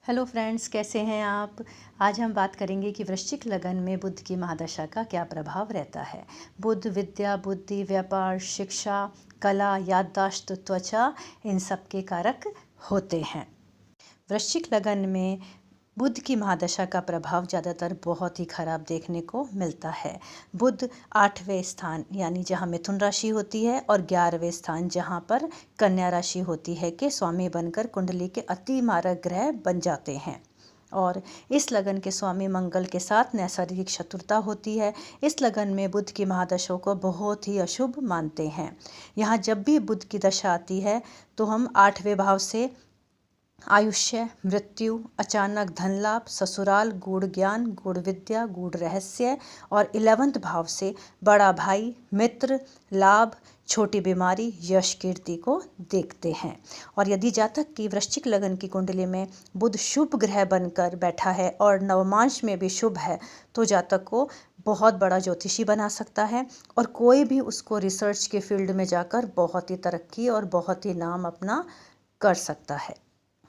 Hello friends, कैसे हैं आप। आज हम बात करेंगे कि वृश्चिक लगन में बुध की महादशा का क्या प्रभाव रहता है। बुध विद्या, बुद्धि, व्यापार, शिक्षा, कला, याददाश्त, त्वचा, इन सब के कारक होते हैं। वृश्चिक लगन में बुध की महादशा का प्रभाव ज़्यादातर बहुत ही खराब देखने को मिलता है। बुध 8वें स्थान यानी जहाँ मिथुन राशि होती है और 11वें स्थान जहाँ पर कन्या राशि होती है के स्वामी बनकर कुंडली के अति मारक ग्रह बन जाते हैं। और इस लगन के स्वामी मंगल के साथ नैसर्गिक शत्रुता होती है। इस लगन में बुध की महादशा को बहुत ही अशुभ मानते हैं। यहाँ जब भी बुध की दशा आती है तो हम 8वें भाव से आयुष्य, मृत्यु, अचानक धन लाभ, ससुराल, गूढ़ ज्ञान, गूढ़ विद्या, गूढ़ रहस्य और 11वें भाव से बड़ा भाई, मित्र, लाभ, छोटी बीमारी, यश, कीर्ति को देखते हैं। और यदि जातक की वृश्चिक लगन की कुंडली में बुध शुभ ग्रह बनकर बैठा है और नवमांश में भी शुभ है तो जातक को बहुत बड़ा ज्योतिषी बना सकता है और कोई भी उसको रिसर्च के फील्ड में जाकर बहुत ही तरक्की और बहुत ही नाम अपना कर सकता है।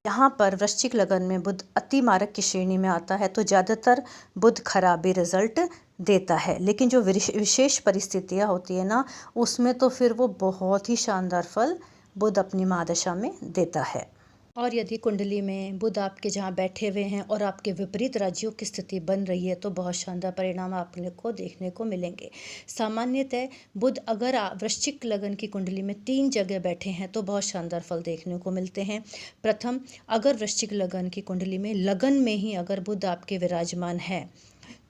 यहाँ पर वृश्चिक लगन में बुध अति मारक की श्रेणी में आता है तो ज़्यादातर बुध खराबी रिजल्ट देता है, लेकिन जो विशेष परिस्थितियाँ होती है ना उसमें तो फिर वो बहुत ही शानदार फल बुध अपनी महादशा में देता है। और यदि कुंडली में बुध आपके जहाँ बैठे हुए हैं और आपके विपरीत राज्यों की स्थिति बन रही है तो बहुत शानदार परिणाम आपने को देखने को मिलेंगे। सामान्यतः बुध अगर वृश्चिक लगन की कुंडली में 3 जगह बैठे हैं तो बहुत शानदार फल देखने को मिलते हैं। प्रथम, अगर वृश्चिक लगन की कुंडली में लगन में ही अगर बुध आपके विराजमान है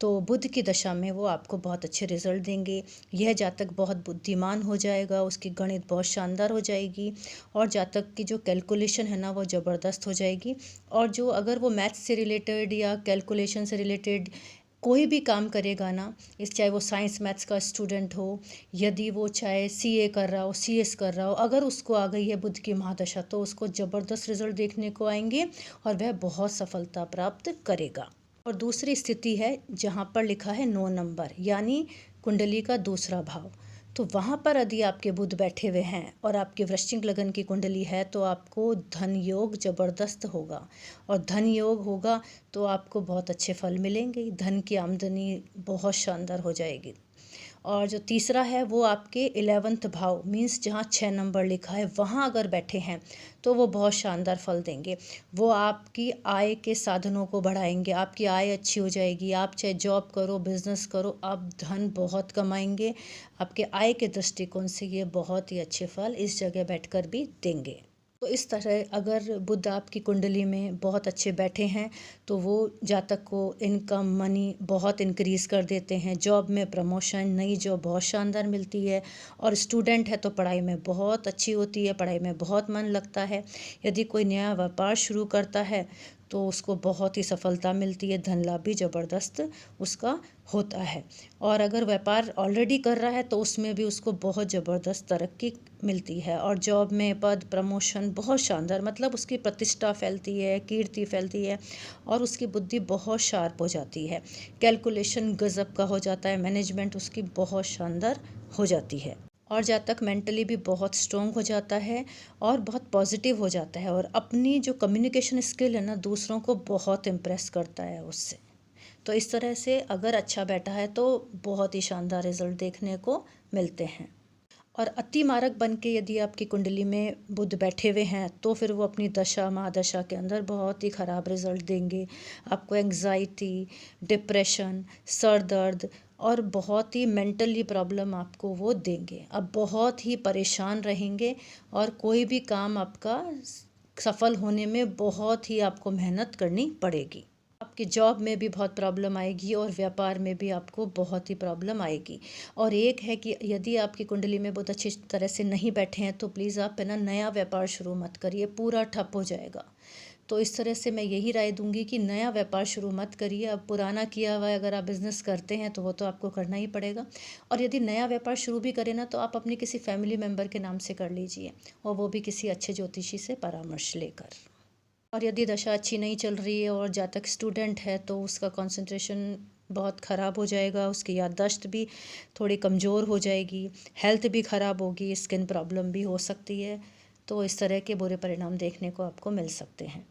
तो बुध की दशा में वो आपको बहुत अच्छे रिजल्ट देंगे। यह जातक बहुत बुद्धिमान हो जाएगा, उसकी गणित बहुत शानदार हो जाएगी और जातक की जो कैलकुलेशन है ना वो ज़बरदस्त हो जाएगी। और जो अगर वो मैथ्स से रिलेटेड या कैलकुलेशन से रिलेटेड कोई भी काम करेगा ना, इस चाहे वो साइंस मैथ्स का स्टूडेंट हो, यदि वो चाहे सीए कर रहा हो, सीएस कर रहा हो, अगर उसको आ गई है बुध की महादशा तो उसको ज़बरदस्त रिजल्ट देखने को आएंगे और वह बहुत सफलता प्राप्त करेगा। और दूसरी स्थिति है जहाँ पर लिखा है 9 नंबर यानी कुंडली का दूसरा भाव, तो वहाँ पर यदि आपके बुध बैठे हुए हैं और आपके वृश्चिक लगन की कुंडली है तो आपको धन योग जबरदस्त होगा। और धन योग होगा तो आपको बहुत अच्छे फल मिलेंगे, धन की आमदनी बहुत शानदार हो जाएगी। और जो तीसरा है वो आपके 11वें भाव मीन्स जहाँ 6 नंबर लिखा है वहाँ अगर बैठे हैं तो वो बहुत शानदार फल देंगे। वो आपकी आय के साधनों को बढ़ाएंगे, आपकी आय अच्छी हो जाएगी। आप चाहे जॉब करो, बिजनेस करो, आप धन बहुत कमाएंगे। आपके आय के दृष्टिकोण से ये बहुत ही अच्छे फल इस जगह बैठकर भी देंगे। तो इस तरह अगर बुध आपकी कुंडली में बहुत अच्छे बैठे हैं तो वो जातक को इनकम मनी बहुत इंक्रीज़ कर देते हैं। जॉब में प्रमोशन, नई जॉब बहुत शानदार मिलती है। और स्टूडेंट है तो पढ़ाई में बहुत अच्छी होती है, पढ़ाई में बहुत मन लगता है। यदि कोई नया व्यापार शुरू करता है तो उसको बहुत ही सफलता मिलती है, धन लाभ भी ज़बरदस्त उसका होता है। और अगर व्यापार ऑलरेडी कर रहा है तो उसमें भी उसको बहुत ज़बरदस्त तरक्की मिलती है। और जॉब में पद प्रमोशन बहुत शानदार, मतलब उसकी प्रतिष्ठा फैलती है, कीर्ति फैलती है और उसकी बुद्धि बहुत शार्प हो जाती है। कैलकुलेशन गज़ब का हो जाता है, मैनेजमेंट उसकी बहुत शानदार हो जाती है। और जहाँ तक मेंटली भी बहुत स्ट्रॉन्ग हो जाता है और बहुत पॉजिटिव हो जाता है और अपनी जो कम्युनिकेशन स्किल है ना दूसरों को बहुत इम्प्रेस करता है उससे। तो इस तरह से अगर अच्छा बैठा है तो बहुत ही शानदार रिजल्ट देखने को मिलते हैं। और अति मारक बन के यदि आपकी कुंडली में बुध बैठे हुए हैं तो फिर वो अपनी दशा महादशा के अंदर बहुत ही ख़राब रिजल्ट देंगे। आपको एंग्जाइटी, डिप्रेशन, सर दर्द और बहुत ही मेंटली प्रॉब्लम आपको वो देंगे। अब बहुत ही परेशान रहेंगे और कोई भी काम आपका सफल होने में बहुत ही आपको मेहनत करनी पड़ेगी। आपकी जॉब में भी बहुत प्रॉब्लम आएगी और व्यापार में भी आपको बहुत ही प्रॉब्लम आएगी। और एक है कि यदि आपकी कुंडली में बहुत अच्छी तरह से नहीं बैठे हैं तो प्लीज़ आप है ना नया व्यापार शुरू मत करिए, पूरा ठप हो जाएगा। तो इस तरह से मैं यही राय दूंगी कि नया व्यापार शुरू मत करिए। अब पुराना किया हुआ है अगर आप बिज़नेस करते हैं तो वो तो आपको करना ही पड़ेगा। और यदि नया व्यापार शुरू भी करें ना तो आप अपनी किसी फैमिली मेम्बर के नाम से कर लीजिए और वो भी किसी अच्छे ज्योतिषी से परामर्श लेकर। और यदि दशा अच्छी नहीं चल रही है और जातक स्टूडेंट है तो उसका कंसंट्रेशन बहुत ख़राब हो जाएगा, उसकी याददाश्त भी थोड़ी कमज़ोर हो जाएगी, हेल्थ भी ख़राब होगी, स्किन प्रॉब्लम भी हो सकती है। तो इस तरह के बुरे परिणाम देखने को आपको मिल सकते हैं।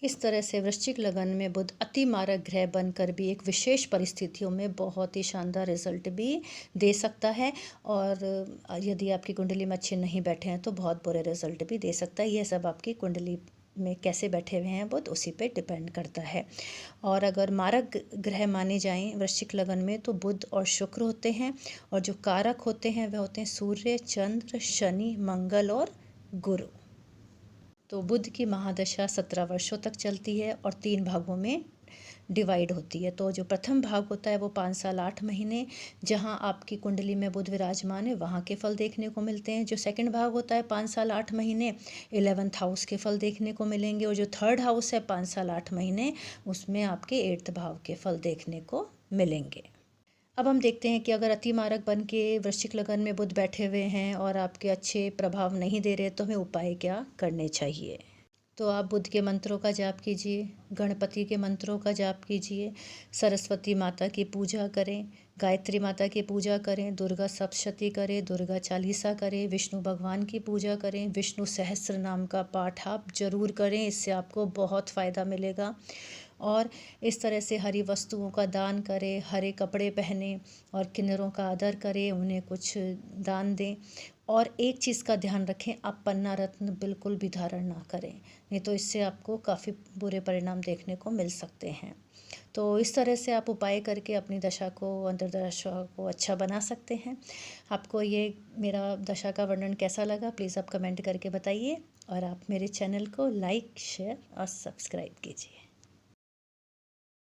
इस तरह से वृश्चिक लगन में बुध अति मारक ग्रह बनकर भी एक विशेष परिस्थितियों में बहुत ही शानदार रिजल्ट भी दे सकता है, और यदि आपकी कुंडली में अच्छे नहीं बैठे हैं तो बहुत बुरे रिजल्ट भी दे सकता है। यह सब आपकी कुंडली में कैसे बैठे हुए हैं बुध, उसी पे डिपेंड करता है। और अगर मारक ग्रह माने जाएं वृश्चिक लगन में तो बुध और शुक्र होते हैं, और जो कारक होते हैं वह होते हैं सूर्य, चंद्र, शनि, मंगल और गुरु। तो बुध की महादशा 17 वर्षों तक चलती है और 3 भागों में डिवाइड होती है। तो जो प्रथम भाग होता है वो 5 साल 8 महीने, जहां आपकी कुंडली में बुध विराजमान है वहां के फल देखने को मिलते हैं। जो सेकंड भाग होता है 5 साल 8 महीने, 11th हाउस के फल देखने को मिलेंगे। और जो थर्ड हाउस है 5 साल 8 महीने, उसमें आपके 8th भाव के फल देखने को मिलेंगे। अब हम देखते हैं कि अगर अतिमारक बन के वृश्चिक लगन में बुध बैठे हुए हैं और आपके अच्छे प्रभाव नहीं दे रहे तो हमें उपाय क्या करने चाहिए। तो आप बुध के मंत्रों का जाप कीजिए, गणपति के मंत्रों का जाप कीजिए, सरस्वती माता की पूजा करें, गायत्री माता की पूजा करें, दुर्गा सप्तशती करें, दुर्गा चालीसा करें, विष्णु भगवान की पूजा करें, विष्णु सहस्त्र नाम का पाठ आप जरूर करें, इससे आपको बहुत फ़ायदा मिलेगा। और इस तरह से हरी वस्तुओं का दान करें, हरे कपड़े पहने और किन्नरों का आदर करें, उन्हें कुछ दान दें। और एक चीज़ का ध्यान रखें, आप पन्ना रत्न बिल्कुल भी धारण ना करें, नहीं तो इससे आपको काफ़ी बुरे परिणाम देखने को मिल सकते हैं। तो इस तरह से आप उपाय करके अपनी दशा को, अंतर्दशा को अच्छा बना सकते हैं। आपको ये मेरा दशा का वर्णन कैसा लगा प्लीज़ आप कमेंट करके बताइए, और आप मेरे चैनल को लाइक, शेयर और सब्सक्राइब कीजिए।